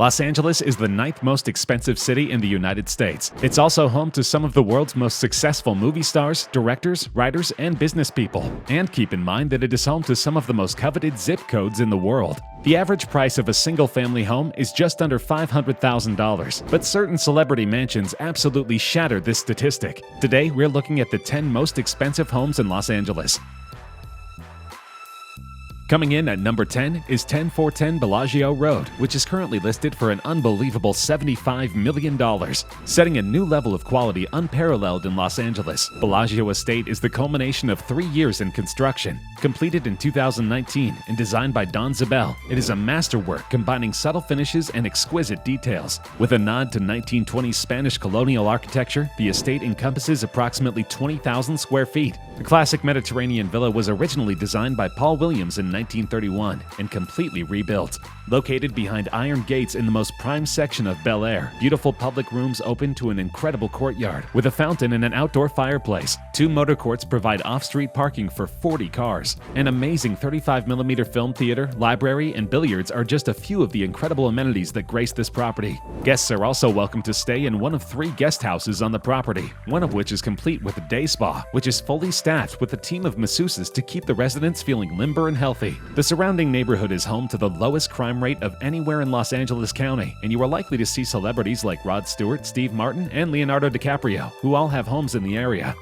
Los Angeles is the 9th most expensive city in the United States. It's also home to some of the world's most successful movie stars, directors, writers, and business people. And keep in mind that it is home to some of the most coveted zip codes in the world. The average price of a single-family home is just under $500,000, but certain celebrity mansions absolutely shatter this statistic. Today, we're looking at the 10 most expensive homes in Los Angeles. Coming in at number 10 is 10410 Bellagio Road, which is currently listed for an unbelievable $75 million, setting a new level of quality unparalleled in Los Angeles. Bellagio Estate is the culmination of 3 years in construction. Completed in 2019 and designed by Don Zabel, it is a masterwork combining subtle finishes and exquisite details. With a nod to 1920s Spanish colonial architecture, the estate encompasses approximately 20,000 square feet. The classic Mediterranean villa was originally designed by Paul Williams in 1931 and completely rebuilt. Located behind iron gates in the most prime section of Bel Air, beautiful public rooms open to an incredible courtyard with a fountain and an outdoor fireplace. 2 motor courts provide off-street parking for 40 cars. An amazing 35mm film theater, library, and billiards are just a few of the incredible amenities that grace this property. Guests are also welcome to stay in one of 3 guest houses on the property, one of which is complete with a day spa, which is fully staffed with a team of masseuses to keep the residents feeling limber and healthy. The surrounding neighborhood is home to the lowest crime rate of anywhere in Los Angeles County, and you are likely to see celebrities like Rod Stewart, Steve Martin, and Leonardo DiCaprio, who all have homes in the area.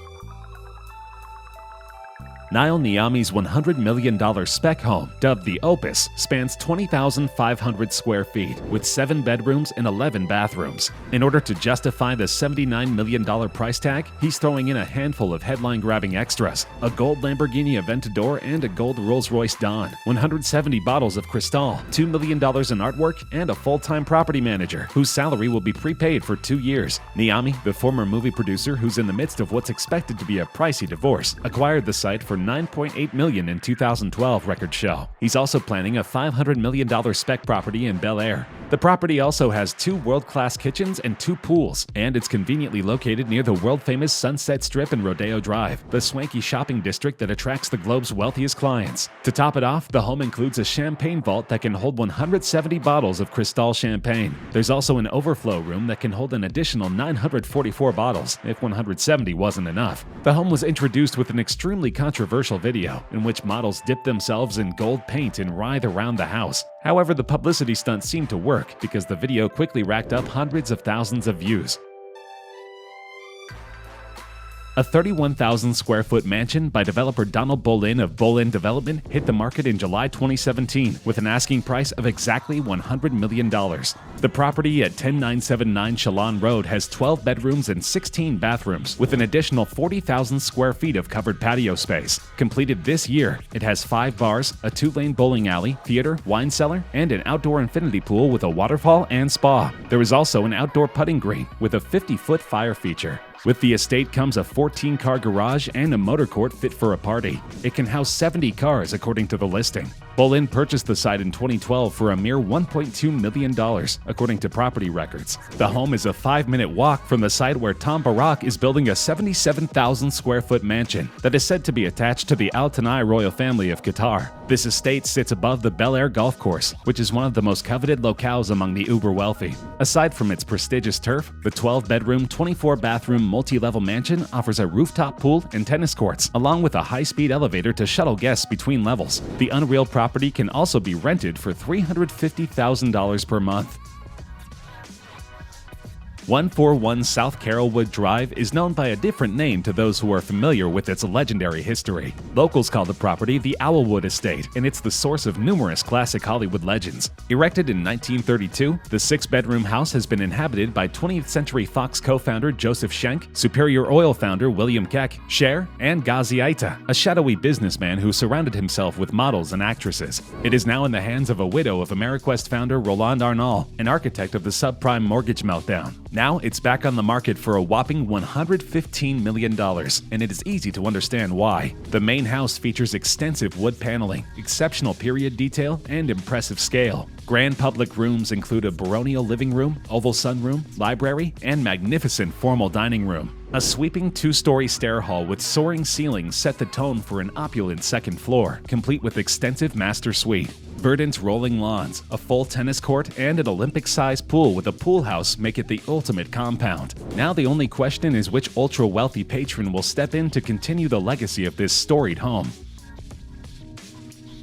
Niall Niami's $100 million spec home, dubbed the Opus, spans 20,500 square feet with 7 bedrooms and 11 bathrooms. In order to justify the $79 million price tag, he's throwing in a handful of headline-grabbing extras: a gold Lamborghini Aventador and a gold Rolls-Royce Dawn, 170 bottles of Cristal, $2 million in artwork, and a full-time property manager whose salary will be prepaid for 2 years. Niami, the former movie producer who's in the midst of what's expected to be a pricey divorce, acquired the site for $9.8 million in 2012, records show. He's also planning a $500 million spec property in Bel Air. The property also has 2 world-class kitchens and 2 pools, and it's conveniently located near the world-famous Sunset Strip and Rodeo Drive, the swanky shopping district that attracts the globe's wealthiest clients. To top it off, the home includes a champagne vault that can hold 170 bottles of Cristal champagne. There's also an overflow room that can hold an additional 944 bottles, if 170 wasn't enough. The home was introduced with an extremely controversial video in which models dip themselves in gold paint and writhe around the house. However, the publicity stunt seemed to work because the video quickly racked up hundreds of thousands of views. A 31,000 square foot mansion by developer Donald Bolin of Bolin Development hit the market in July 2017 with an asking price of exactly $100 million. The property at 10979 CHALON Road has 12 bedrooms and 16 bathrooms with an additional 40,000 square feet of covered patio space. Completed this year, it has 5 bars, a 2-lane bowling alley, theater, wine cellar, and an outdoor infinity pool with a waterfall and spa. There is also an outdoor putting green with a 50-foot fire feature. With the estate comes a 14-car garage and a motor court fit for a party. It can house 70 cars according to the listing. Bolin purchased the site in 2012 for a mere $1.2 million, according to property records. The home is a 5-minute walk from the site where Tom Barak is building a 77,000 square foot mansion that is said to be attached to the Al Thani royal family of Qatar. This estate sits above the Bel Air golf course, which is one of the most coveted locales among the uber-wealthy. Aside from its prestigious turf, the 12-bedroom, 24-bathroom multi-level mansion offers a rooftop pool and tennis courts, along with a high-speed elevator to shuttle guests between levels. The unreal property can also be rented for $350,000 per month. 141 South Carolwood Drive is known by a different name to those who are familiar with its legendary history. Locals call the property the Owlwood Estate, and it's the source of numerous classic Hollywood legends. Erected in 1932, the 6-bedroom house has been inhabited by 20th Century Fox co-founder Joseph Schenck, Superior Oil founder William Keck, Cher, and Ghazi Aita, a shadowy businessman who surrounded himself with models and actresses. It is now in the hands of a widow of Ameriquest founder Roland Arnault, an architect of the subprime mortgage meltdown. Now it's back on the market for a whopping $115 million, and it is easy to understand why. The main house features extensive wood paneling, exceptional period detail, and impressive scale. Grand public rooms include a baronial living room, oval sunroom, library, and magnificent formal dining room. A sweeping 2-story stair hall with soaring ceilings set the tone for an opulent second floor, complete with extensive master suite. Verdant rolling lawns, a full tennis court, and an Olympic-sized pool with a pool house make it the ultimate compound. Now the only question is which ultra-wealthy patron will step in to continue the legacy of this storied home.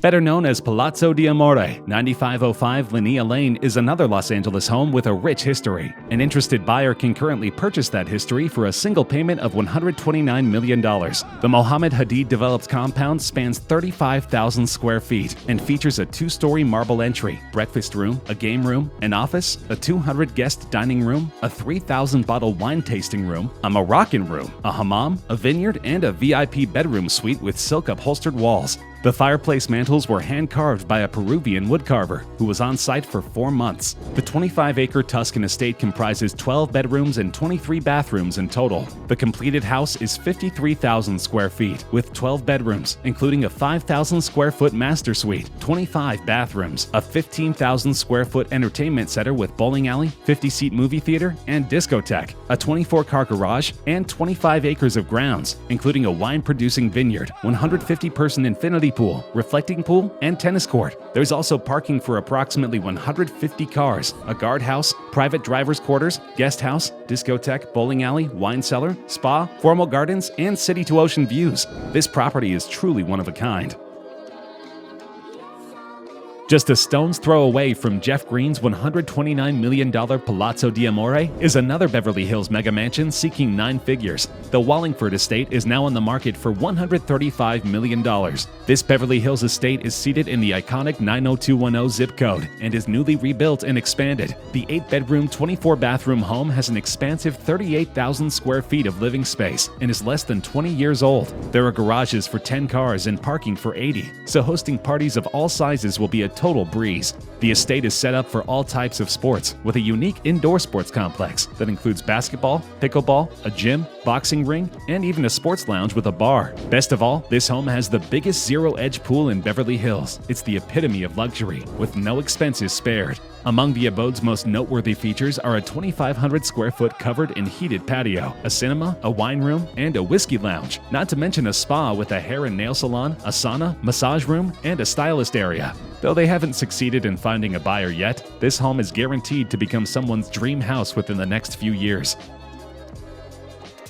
Better known as Palazzo di Amore, 9505 LANIA Lane is another Los Angeles home with a rich history. An interested buyer can currently purchase that history for a single payment of $129 million. The Mohammed Hadid-developed compound spans 35,000 square feet and features a two-story marble entry, breakfast room, a game room, an office, a 200-guest dining room, a 3,000-bottle wine tasting room, a Moroccan room, a hammam, a vineyard, and a VIP bedroom suite with silk-upholstered walls. The fireplace mantles were hand-carved by a Peruvian woodcarver who was on site for 4 months. The 25-acre Tuscan estate comprises 12 bedrooms and 23 bathrooms in total. The completed house is 53,000 square feet with 12 bedrooms, including a 5,000 square foot master suite, 25 bathrooms, a 15,000 square foot entertainment center with bowling alley, 50-seat movie theater, and discotheque, a 24-car garage, and 25 acres of grounds, including a wine-producing vineyard, 150-person infinity pool, reflecting pool, and tennis court. There's also parking for approximately 150 cars, a guardhouse, private driver's quarters, guest house, discotheque, bowling alley, wine cellar, spa, formal gardens, and city-to-ocean views. This property is truly one of a kind. Just a stone's throw away from Jeff Green's $129 million Palazzo di Amore is another Beverly Hills mega mansion seeking 9 figures. The Wallingford estate is now on the market for $135 million. This Beverly Hills estate is seated in the iconic 90210 zip code and is newly rebuilt and expanded. The 8-bedroom, 24-bathroom home has an expansive 38,000 square feet of living space and is less than 20 years old. There are garages for 10 cars and parking for 80, so hosting parties of all sizes will be a total breeze. The estate is set up for all types of sports with a unique indoor sports complex that includes basketball, pickleball, a gym, boxing ring, and even a sports lounge with a bar. Best of all, this home has the biggest zero-edge pool in Beverly Hills. It's the epitome of luxury, with no expenses spared. Among the abode's most noteworthy features are a 2,500 square foot covered and heated patio, a cinema, a wine room, and a whiskey lounge, not to mention a spa with a hair and nail salon, a sauna, massage room, and a stylist area. Though they haven't succeeded in finding a buyer yet, this home is guaranteed to become someone's dream house within the next few years.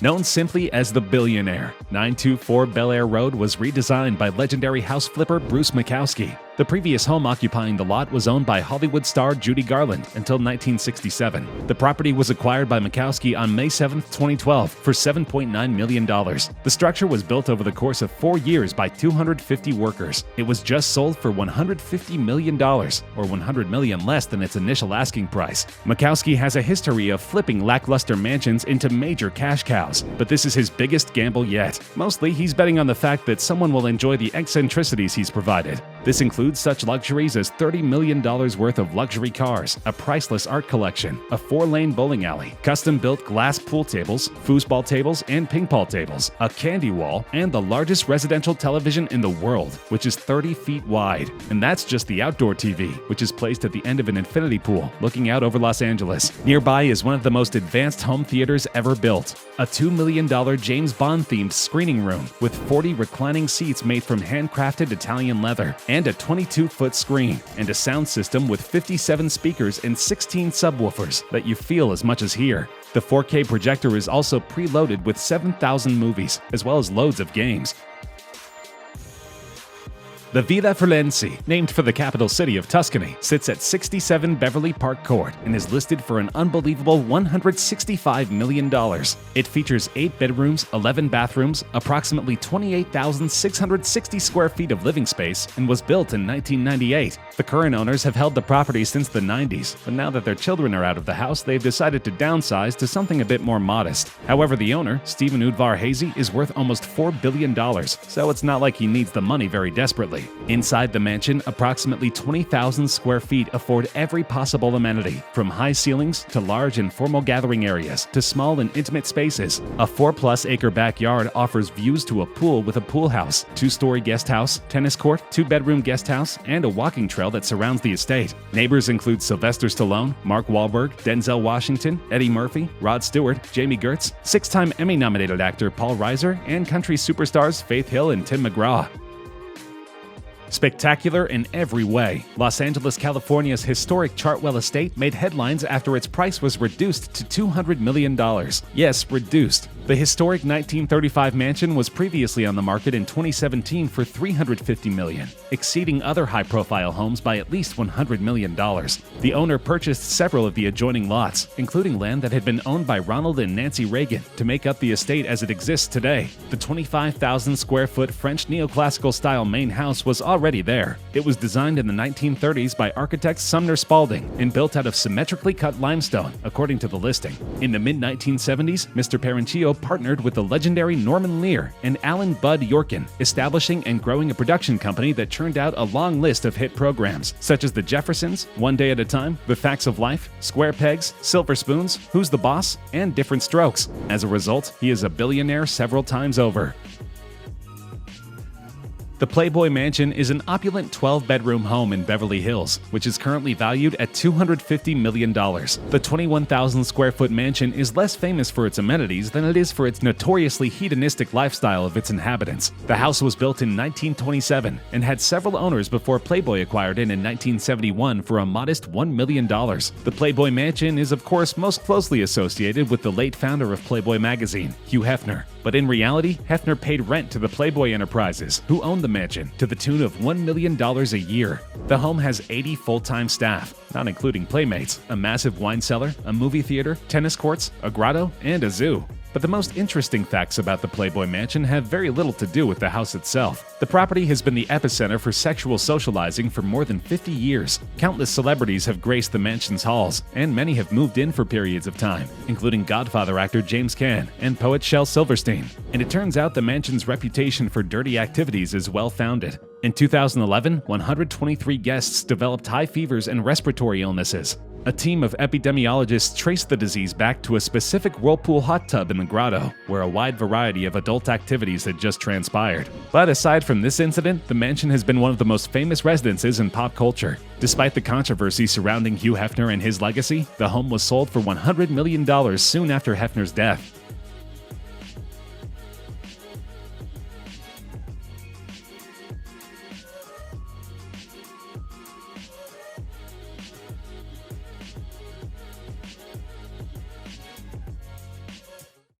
Known simply as the Billionaire, 924 Bel Air Road was redesigned by legendary house flipper Bruce Makowski. The previous home occupying the lot was owned by Hollywood star Judy Garland until 1967. The property was acquired by Makowski on May 7, 2012 for $7.9 million. The structure was built over the course of 4 years by 250 workers. It was just sold for $150 million, or $100 million less than its initial asking price. Makowski has a history of flipping lackluster mansions into major cash cows, but this is his biggest gamble yet. Mostly, he's betting on the fact that someone will enjoy the eccentricities he's provided. This includes such luxuries as $30 million worth of luxury cars, a priceless art collection, a 4-lane bowling alley, custom-built glass pool tables, foosball tables, and ping-pong tables, a candy wall, and the largest residential television in the world, which is 30 feet wide. And that's just the outdoor TV, which is placed at the end of an infinity pool, looking out over Los Angeles. Nearby is one of the most advanced home theaters ever built, a $2 million James Bond-themed screening room with 40 reclining seats made from handcrafted Italian leather, and a 22-foot screen, and a sound system with 57 speakers and 16 subwoofers that you feel as much as hear. The 4K projector is also preloaded with 7,000 movies, as well as loads of games. The Villa Ferlenzi, named for the capital city of Tuscany, sits at 67 Beverly Park Court and is listed for an unbelievable $165 million. It features 8 bedrooms, 11 bathrooms, approximately 28,660 square feet of living space, and was built in 1998. The current owners have held the property since the 90s, but now that their children are out of the house, they've decided to downsize to something a bit more modest. However, the owner, Stephen Udvar-Hazy, is worth almost $4 billion, so it's not like he needs the money very desperately. Inside the mansion, approximately 20,000 square feet afford every possible amenity, from high ceilings to large and formal gathering areas to small and intimate spaces. A 4+ acre backyard offers views to a pool with a pool house, 2-story guest house, tennis court, 2-bedroom guest house, and a walking trail that surrounds the estate. Neighbors include Sylvester Stallone, Mark Wahlberg, Denzel Washington, Eddie Murphy, Rod Stewart, Jamie Gertz, 6-time Emmy-nominated actor Paul Reiser, and country superstars Faith Hill and Tim McGraw. Spectacular in every way, Los Angeles, California's historic Chartwell estate made headlines after its price was reduced to $200 million. Yes, reduced. The historic 1935 mansion was previously on the market in 2017 for $350 million, exceeding other high-profile homes by at least $100 million. The owner purchased several of the adjoining lots, including land that had been owned by Ronald and Nancy Reagan, to make up the estate as it exists today. The 25,000-square-foot French neoclassical-style main house was already there. It was designed in the 1930s by architect Sumner Spalding and built out of symmetrically cut limestone, according to the listing. In the mid-1970s, Mr. Parenchio partnered with the legendary Norman Lear and Alan Bud Yorkin, establishing and growing a production company that churned out a long list of hit programs, such as The Jeffersons, One Day at a Time, The Facts of Life, Square Pegs, Silver Spoons, Who's the Boss, and Different Strokes. As a result, he is a billionaire several times over. The Playboy Mansion is an opulent 12-bedroom home in Beverly Hills, which is currently valued at $250 million. The 21,000-square-foot mansion is less famous for its amenities than it is for its notoriously hedonistic lifestyle of its inhabitants. The house was built in 1927 and had several owners before Playboy acquired it in 1971 for a modest $1 million. The Playboy Mansion is, of course, most closely associated with the late founder of Playboy magazine, Hugh Hefner. But in reality, Hefner paid rent to the Playboy Enterprises, who owned the mansion, to the tune of $1 million a year. The home has 80 full-time staff, not including playmates, a massive wine cellar, a movie theater, tennis courts, a grotto, and a zoo. But the most interesting facts about the Playboy Mansion have very little to do with the house itself. The property has been the epicenter for sexual socializing for more than 50 years. Countless celebrities have graced the mansion's halls, and many have moved in for periods of time, including Godfather actor James Caan and poet Shel Silverstein. And it turns out the mansion's reputation for dirty activities is well-founded. In 2011, 123 guests developed high fevers and respiratory illnesses. A team of epidemiologists traced the disease back to a specific whirlpool hot tub in the grotto, where a wide variety of adult activities had just transpired. But aside from this incident, the mansion has been one of the most famous residences in pop culture. Despite the controversy surrounding Hugh Hefner and his legacy, the home was sold for $100 million soon after Hefner's death.